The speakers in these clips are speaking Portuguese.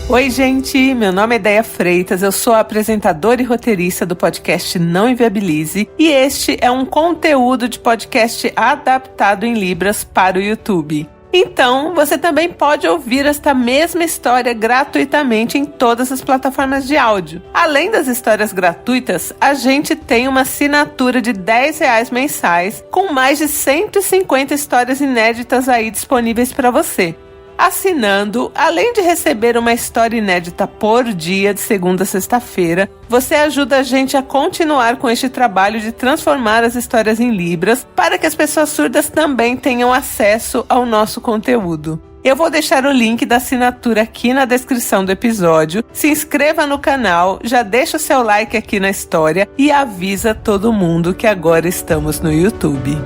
Oi, gente! Meu nome é Déia Freitas, eu sou a apresentadora e roteirista do podcast Não Inviabilize e este é um conteúdo de podcast adaptado em Libras para o YouTube. Então, você também pode ouvir esta mesma história gratuitamente em todas as plataformas de áudio. Além das histórias gratuitas, a gente tem uma assinatura de R$10 mensais com mais de 150 histórias inéditas aí disponíveis para você. Assinando, além de receber uma história inédita por dia de segunda a sexta-feira, você ajuda a gente a continuar com este trabalho de transformar as histórias em Libras para que as pessoas surdas também tenham acesso ao nosso conteúdo. Eu vou deixar o link da assinatura aqui na descrição do episódio. Se inscreva no canal, já deixa o seu like aqui na história e avisa todo mundo que agora estamos no YouTube.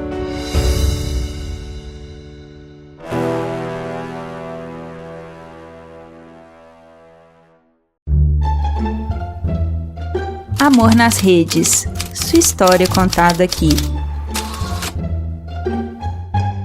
Amor nas Redes, sua história contada aqui.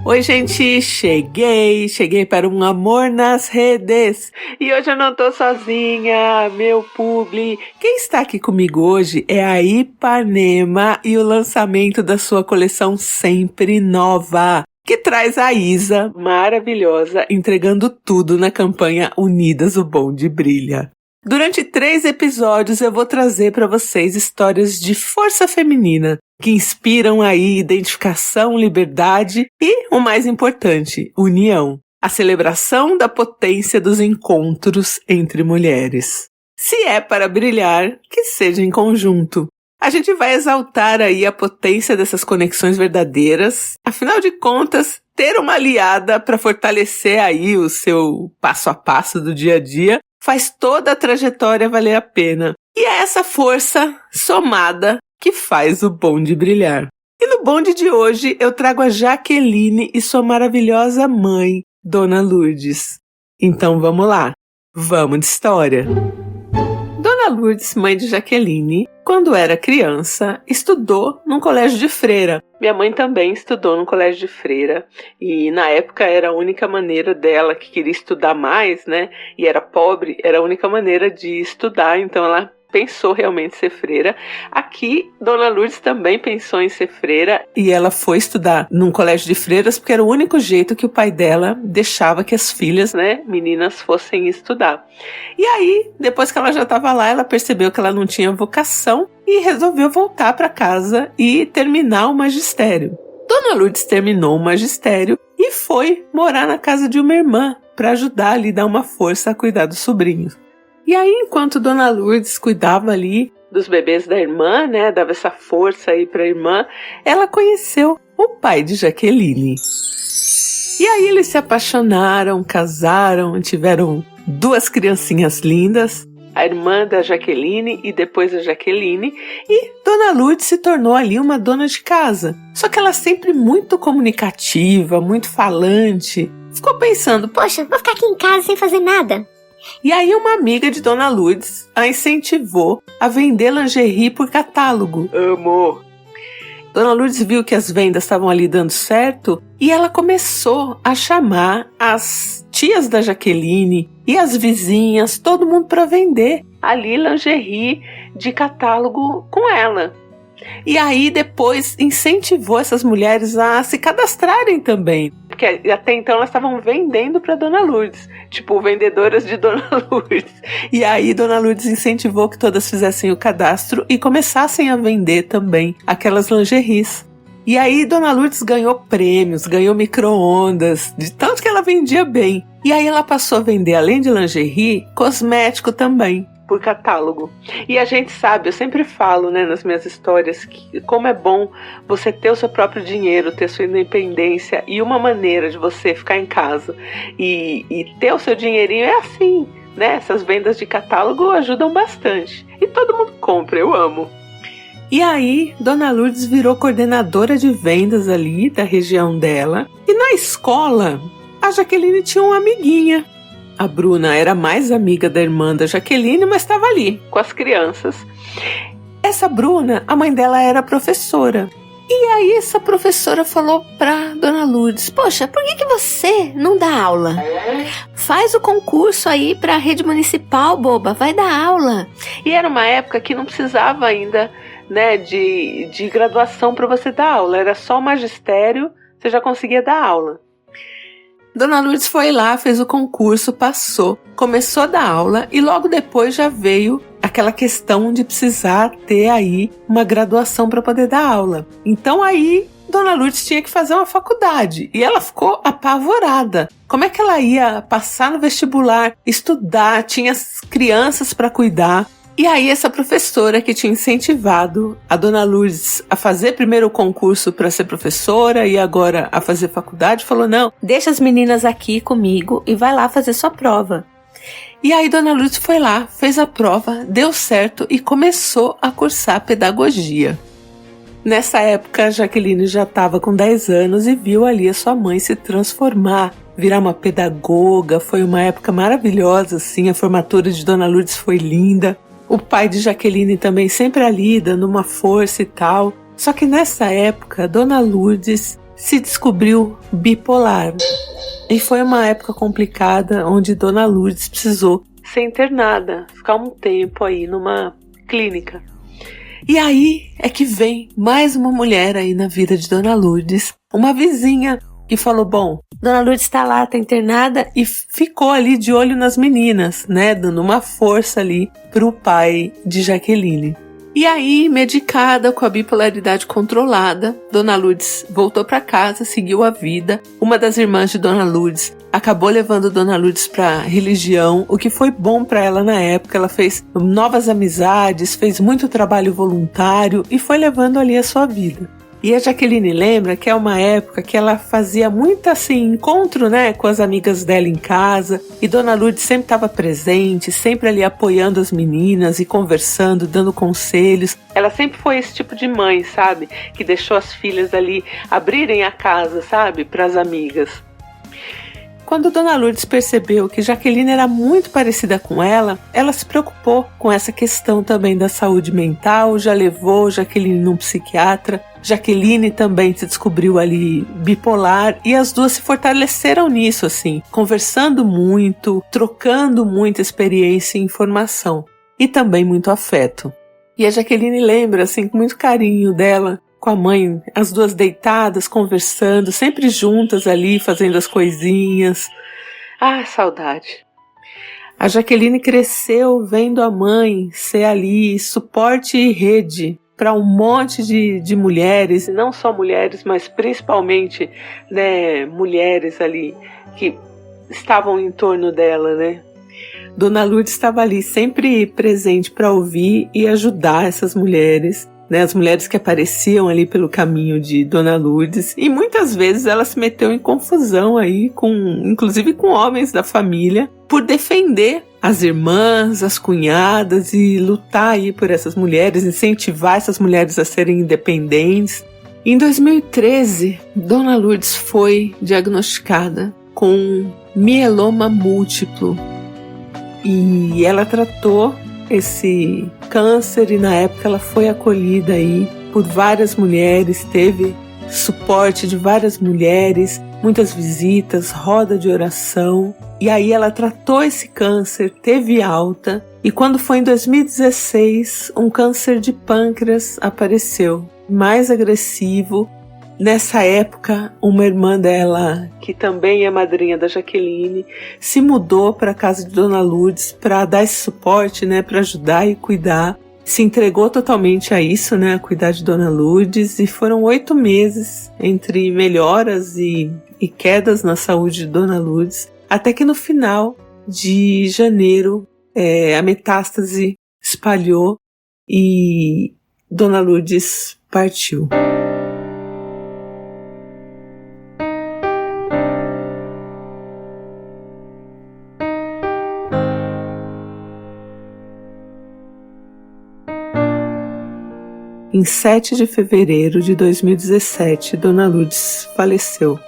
Oi, gente, cheguei para um Amor nas Redes. E hoje eu não tô sozinha, meu publi. Quem está aqui comigo hoje é a Ipanema e o lançamento da sua coleção Sempre Nova, que traz a Isa, maravilhosa, entregando tudo na campanha Unidas o Bonde Brilha. Durante 3 episódios eu vou trazer para vocês histórias de força feminina que inspiram aí identificação, liberdade e, o mais importante, união. A celebração da potência dos encontros entre mulheres. Se é para brilhar, que seja em conjunto. A gente vai exaltar aí a potência dessas conexões verdadeiras. Afinal de contas, ter uma aliada para fortalecer aí o seu passo a passo do dia a dia faz toda a trajetória valer a pena. E é essa força somada que faz o bonde brilhar. E no bonde de hoje eu trago a Jaqueline e sua maravilhosa mãe, Dona Lourdes. Então vamos lá, vamos de história. Dona Lourdes, mãe de Jaqueline, quando era criança, estudou num colégio de freira. Minha mãe também estudou num colégio de freira e na época era a única maneira dela, que queria estudar mais, né? E era pobre, era a única maneira de estudar, então ela pensou realmente ser freira. Aqui, Dona Lourdes também pensou em ser freira e ela foi estudar num colégio de freiras porque era o único jeito que o pai dela deixava que as filhas, né, meninas, fossem estudar. E aí, depois que ela já estava lá, ela percebeu que ela não tinha vocação e resolveu voltar para casa e terminar o magistério. Dona Lourdes terminou o magistério e foi morar na casa de uma irmã para ajudar ali, dar uma força a cuidar dos sobrinhos. E aí, enquanto Dona Lourdes cuidava ali dos bebês da irmã, né, dava essa força aí para a irmã, ela conheceu o pai de Jaqueline. E aí eles se apaixonaram, casaram, tiveram 2 criancinhas lindas, a irmã da Jaqueline e depois a Jaqueline, e Dona Lourdes se tornou ali uma dona de casa. Só que ela sempre muito comunicativa, muito falante. Ficou pensando, poxa, vou ficar aqui em casa sem fazer nada. E aí uma amiga de Dona Lourdes a incentivou a vender lingerie por catálogo. Amor! Dona Lourdes viu que as vendas estavam ali dando certo e ela começou a chamar as tias da Jaqueline e as vizinhas, todo mundo para vender ali lingerie de catálogo com ela. E aí depois incentivou essas mulheres a se cadastrarem também, porque até então elas estavam vendendo para Dona Lourdes, tipo vendedoras de Dona Lourdes. E aí Dona Lourdes incentivou que todas fizessem o cadastro e começassem a vender também aquelas lingeries. E aí Dona Lourdes ganhou prêmios, ganhou micro-ondas, de tanto que ela vendia bem. E aí ela passou a vender, além de lingerie, cosmético também, por catálogo. E a gente sabe, eu sempre falo, né, nas minhas histórias, que como é bom você ter o seu próprio dinheiro, ter sua independência, e uma maneira de você ficar em casa e ter o seu dinheirinho é assim, né? Essas vendas de catálogo ajudam bastante. E todo mundo compra, eu amo. E aí, Dona Lourdes virou coordenadora de vendas ali da região dela. E na escola, a Jaqueline tinha uma amiguinha. A Bruna era mais amiga da irmã da Jaqueline, mas estava ali, com as crianças. Essa Bruna, a mãe dela era professora. E aí essa professora falou pra Dona Lourdes: poxa, por que você não dá aula? Faz o concurso aí pra rede municipal, boba, vai dar aula. E era uma época que não precisava ainda, né, de graduação para você dar aula, era só o magistério, você já conseguia dar aula. Dona Lourdes foi lá, fez o concurso, passou, começou a dar aula e logo depois já veio aquela questão de precisar ter aí uma graduação para poder dar aula. Então aí Dona Lourdes tinha que fazer uma faculdade e ela ficou apavorada. Como é que ela ia passar no vestibular, estudar, tinha as crianças para cuidar? E aí essa professora que tinha incentivado a Dona Lourdes a fazer primeiro o concurso para ser professora e agora a fazer faculdade, falou: não, deixa as meninas aqui comigo e vai lá fazer sua prova. E aí Dona Lourdes foi lá, fez a prova, deu certo e começou a cursar pedagogia. Nessa época, a Jaqueline já estava com 10 anos e viu ali a sua mãe se transformar, virar uma pedagoga. Foi uma época maravilhosa, assim, a formatura de Dona Lourdes foi linda. O pai de Jaqueline também sempre ali, dando uma força e tal. Só que nessa época, Dona Lourdes se descobriu bipolar. E foi uma época complicada, onde Dona Lourdes precisou ser internada, ficar um tempo aí numa clínica. E aí é que vem mais uma mulher aí na vida de Dona Lourdes, uma vizinha que falou: bom, Dona Lourdes está lá, está internada, e ficou ali de olho nas meninas, né, dando uma força ali pro pai de Jaqueline. E aí, medicada com a bipolaridade controlada, Dona Lourdes voltou para casa, seguiu a vida. Uma das irmãs de Dona Lourdes acabou levando Dona Lourdes para religião, o que foi bom para ela na época. Ela fez novas amizades, fez muito trabalho voluntário e foi levando ali a sua vida. E a Jaqueline lembra que é uma época que ela fazia muito assim, encontro, né, com as amigas dela em casa, e Dona Lourdes sempre estava presente, sempre ali apoiando as meninas e conversando, dando conselhos. Ela sempre foi esse tipo de mãe, sabe, que deixou as filhas ali abrirem a casa, sabe, para as amigas. Quando Dona Lourdes percebeu que Jaqueline era muito parecida com ela se preocupou com essa questão também da saúde mental, já levou Jaqueline num psiquiatra. Jaqueline também se descobriu ali bipolar e as duas se fortaleceram nisso, assim, conversando muito, trocando muita experiência e informação e também muito afeto. E a Jaqueline lembra, assim, com muito carinho dela, com a mãe, as duas deitadas, conversando, sempre juntas ali, fazendo as coisinhas. Ah, saudade. A Jaqueline cresceu vendo a mãe ser ali suporte e rede para um monte de mulheres, e não só mulheres, mas principalmente, né, mulheres ali que estavam em torno dela, né? Dona Lourdes estava ali sempre presente para ouvir e ajudar essas mulheres, né, as mulheres que apareciam ali pelo caminho de Dona Lourdes, e muitas vezes ela se meteu em confusão aí, inclusive com homens da família, por defender as irmãs, as cunhadas e lutar aí por essas mulheres, incentivar essas mulheres a serem independentes. Em 2013, Dona Lourdes foi diagnosticada com mieloma múltiplo e ela tratou esse câncer e na época ela foi acolhida aí por várias mulheres, teve suporte de várias mulheres, muitas visitas, roda de oração, e aí ela tratou esse câncer, teve alta, e quando foi em 2016, um câncer de pâncreas apareceu, mais agressivo. Nessa época, uma irmã dela, que também é madrinha da Jaqueline, se mudou para a casa de Dona Lourdes para dar esse suporte, né, para ajudar e cuidar. Se entregou totalmente a isso, né, a cuidar de Dona Lourdes, e foram 8 meses entre melhoras e quedas na saúde de Dona Lourdes, até que no final de janeiro a metástase espalhou e Dona Lourdes partiu. Em 7 de fevereiro de 2017, Dona Lourdes faleceu.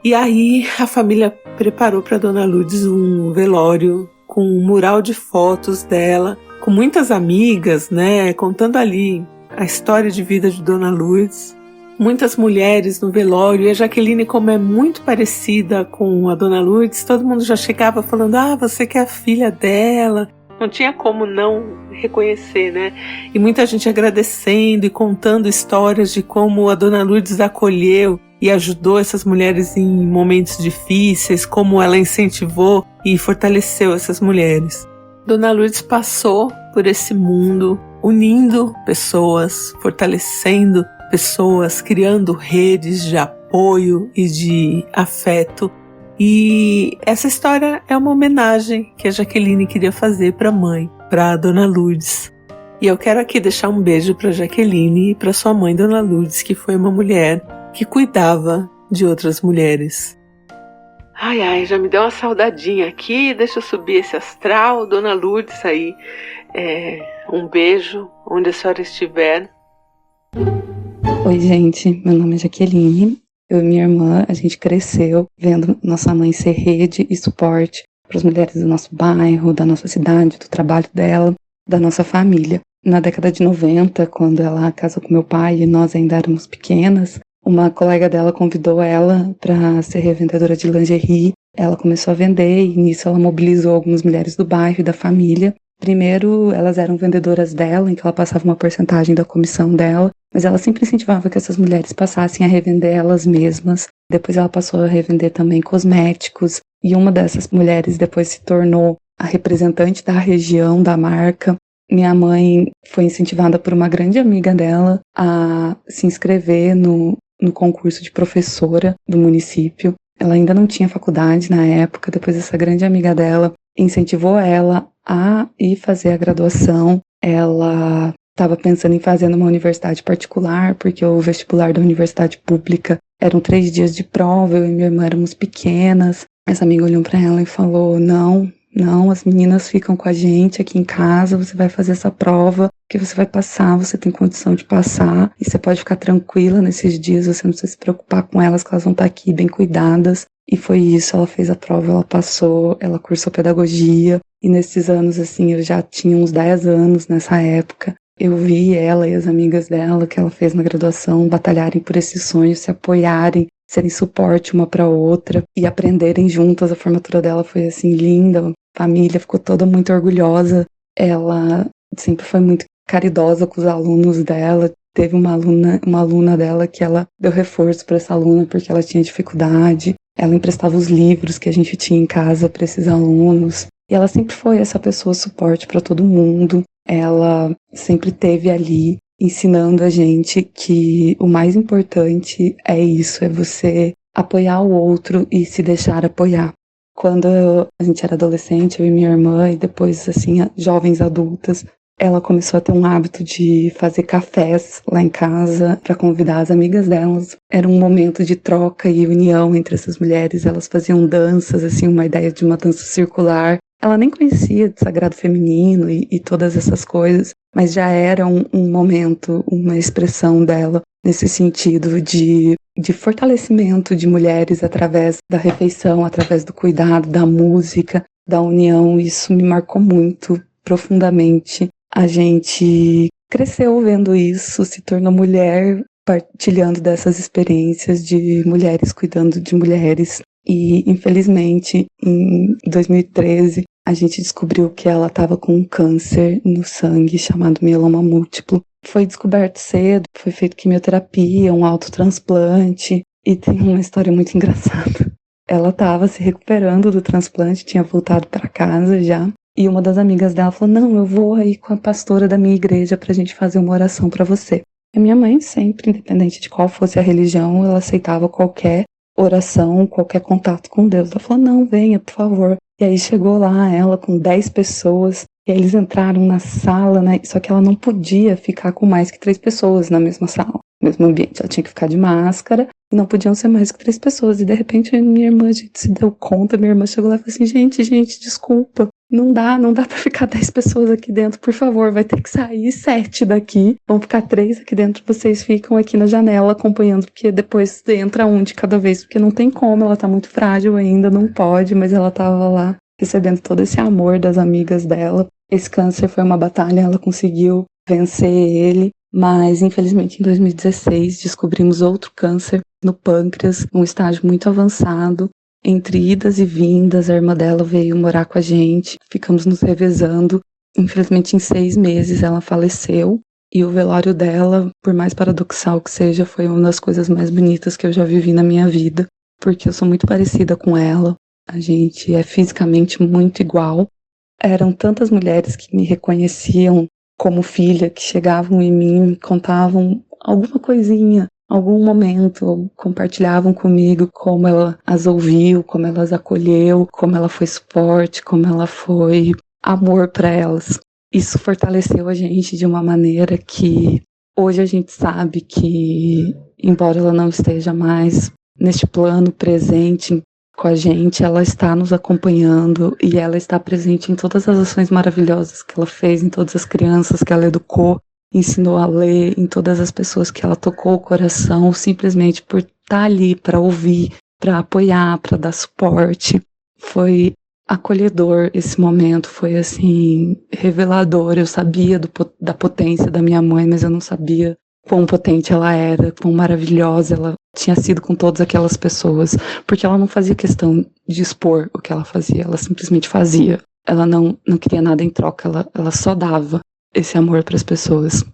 E aí a família preparou para Dona Lourdes um velório com um mural de fotos dela, com muitas amigas, né, contando ali a história de vida de Dona Lourdes. muitas mulheres no velório, e a Jaqueline, como é muito parecida com a Dona Lourdes, todo mundo já chegava falando, você que é a filha dela. Não tinha como não reconhecer, né? E muita gente agradecendo e contando histórias de como a Dona Lourdes acolheu e ajudou essas mulheres em momentos difíceis, como ela incentivou e fortaleceu essas mulheres. Dona Lourdes passou por esse mundo, unindo pessoas, fortalecendo pessoas, criando redes de apoio e de afeto. E essa história é uma homenagem que a Jaqueline queria fazer para a mãe, para a Dona Lourdes. E eu quero aqui deixar um beijo para Jaqueline e para sua mãe, Dona Lourdes, que foi uma mulher que cuidava de outras mulheres. Ai, já me deu uma saudadinha aqui, deixa eu subir esse astral. Dona Lourdes aí, um beijo onde a senhora estiver. Oi, gente, meu nome é Jaqueline. Eu e minha irmã, a gente cresceu vendo nossa mãe ser rede e suporte para as mulheres do nosso bairro, da nossa cidade, do trabalho dela, da nossa família. Na década de 90, quando ela casou com meu pai e nós ainda éramos pequenas, uma colega dela convidou ela para ser revendedora de lingerie. Ela começou a vender e nisso ela mobilizou algumas mulheres do bairro e da família. Primeiro, elas eram vendedoras dela, em que ela passava uma porcentagem da comissão dela, mas ela sempre incentivava que essas mulheres passassem a revender elas mesmas. Depois ela passou a revender também cosméticos, e uma dessas mulheres depois se tornou a representante da região, da marca. Minha mãe foi incentivada por uma grande amiga dela a se inscrever no concurso de professora do município. Ela ainda não tinha faculdade na época, depois essa grande amiga dela incentivou ela a ir fazer a graduação. Ela estava pensando em fazer numa universidade particular, porque o vestibular da universidade pública eram 3 dias de prova, eu e minha irmã éramos pequenas. Essa amiga olhou para ela e falou, não, as meninas ficam com a gente aqui em casa, você vai fazer essa prova, que você vai passar, você tem condição de passar, e você pode ficar tranquila nesses dias, você não precisa se preocupar com elas, que elas vão estar aqui bem cuidadas. E foi isso, ela fez a prova, ela passou, ela cursou pedagogia, e nesses anos, assim, eu já tinha uns 10 anos nessa época. Eu vi ela e as amigas dela, que ela fez na graduação, batalharem por esse sonho, se apoiarem, serem suporte uma para outra e aprenderem juntas. A formatura dela foi, assim, linda, a família ficou toda muito orgulhosa. Ela sempre foi muito caridosa com os alunos dela. Teve uma aluna dela que ela deu reforço para essa aluna porque ela tinha dificuldade. Ela emprestava os livros que a gente tinha em casa para esses alunos. E ela sempre foi essa pessoa suporte para todo mundo. Ela sempre esteve ali ensinando a gente que o mais importante é isso, é você apoiar o outro e se deixar apoiar. Quando a gente era adolescente, eu e minha irmã, e depois, assim, jovens adultas, ela começou a ter um hábito de fazer cafés lá em casa para convidar as amigas delas. Era um momento de troca e união entre essas mulheres. Elas faziam danças, assim, uma ideia de uma dança circular. Ela nem conhecia de sagrado feminino e todas essas coisas, mas já era um momento, uma expressão dela nesse sentido de fortalecimento de mulheres através da refeição, através do cuidado, da música, da união. Isso me marcou muito, profundamente. A gente cresceu vendo isso, se tornou mulher partilhando dessas experiências de mulheres cuidando de mulheres. E, infelizmente, em 2013, a gente descobriu que ela estava com um câncer no sangue chamado mieloma múltiplo. Foi descoberto cedo, foi feito quimioterapia, um autotransplante, e tem uma história muito engraçada. Ela estava se recuperando do transplante, tinha voltado para casa já, e uma das amigas dela falou, não, eu vou aí com a pastora da minha igreja pra gente fazer uma oração pra você. E a minha mãe sempre, independente de qual fosse a religião, ela aceitava qualquer oração, qualquer contato com Deus. Ela falou, não, venha, por favor. E aí chegou lá ela com 10 pessoas, e aí eles entraram na sala, né? Só que ela não podia ficar com mais que 3 pessoas na mesma sala, no mesmo ambiente. Ela tinha que ficar de máscara, e não podiam ser mais que 3 pessoas. E de repente minha irmã, a gente se deu conta, minha irmã chegou lá e falou assim, gente, desculpa. Não dá pra ficar 10 pessoas aqui dentro, por favor, vai ter que sair 7 daqui, vão ficar 3 aqui dentro, vocês ficam aqui na janela acompanhando, porque depois entra um de cada vez, porque não tem como, ela tá muito frágil ainda, não pode, mas ela tava lá recebendo todo esse amor das amigas dela. Esse câncer foi uma batalha, ela conseguiu vencer ele, Mas, infelizmente, em 2016, descobrimos outro câncer no pâncreas, um estágio muito avançado. Entre idas e vindas, a irmã dela veio morar com a gente, ficamos nos revezando. Infelizmente, em 6 meses, ela faleceu. E o velório dela, por mais paradoxal que seja, foi uma das coisas mais bonitas que eu já vivi na minha vida. Porque eu sou muito parecida com ela. A gente é fisicamente muito igual. Eram tantas mulheres que me reconheciam como filha, que chegavam em mim, me contavam alguma coisinha, algum momento, compartilhavam comigo como ela as ouviu, como ela as acolheu, como ela foi suporte, como ela foi amor para elas. Isso fortaleceu a gente de uma maneira que hoje a gente sabe que, embora ela não esteja mais neste plano presente com a gente, ela está nos acompanhando e ela está presente em todas as ações maravilhosas que ela fez, em todas as crianças que ela educou, ensinou a ler, em todas as pessoas que ela tocou o coração, simplesmente por estar ali para ouvir, para apoiar, para dar suporte. Foi acolhedor esse momento, foi assim, revelador. Eu sabia da potência da minha mãe, mas eu não sabia quão potente ela era, quão maravilhosa ela tinha sido com todas aquelas pessoas, porque ela não fazia questão de expor o que ela fazia, ela simplesmente fazia. Ela não queria nada em troca, ela só dava esse amor para as pessoas.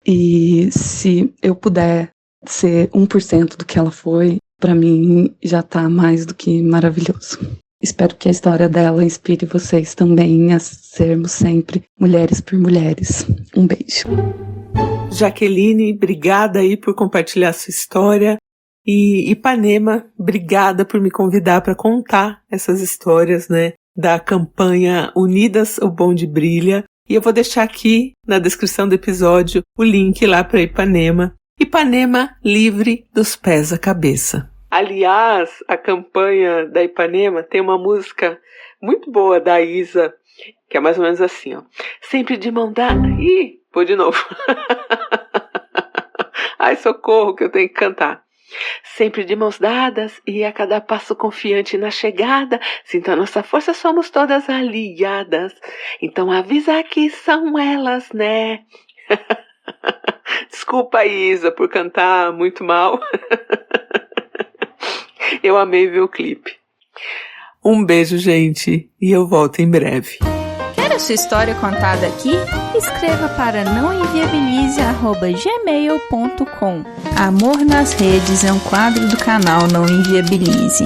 E se eu puder ser 1% do que ela foi, para mim já está mais do que maravilhoso. Espero que a história dela inspire vocês também a sermos sempre mulheres por mulheres. Um beijo. Jaqueline, obrigada aí por compartilhar sua história. E Ipanema, obrigada por me convidar para contar essas histórias, né, da campanha Unidas o Bonde Brilha. E eu vou deixar aqui na descrição do episódio o link lá para Ipanema. Ipanema livre dos pés à cabeça. Aliás, a campanha da Ipanema tem uma música muito boa da Isa, que é mais ou menos assim, ó. Sempre de mão dada. Ih, vou de novo. Ai, socorro, que eu tenho que cantar. Sempre de mãos dadas e a cada passo confiante na chegada, sinto a nossa força, somos todas aliadas. Então avisa que são elas, né? Desculpa, Isa, por cantar muito mal. Eu amei ver o clipe. Um beijo, gente, e eu volto em breve. Quer a sua história contada aqui? Escreva para nãoenviabilize@gmail.com. Amor nas Redes é um quadro do canal Não Enviabilize.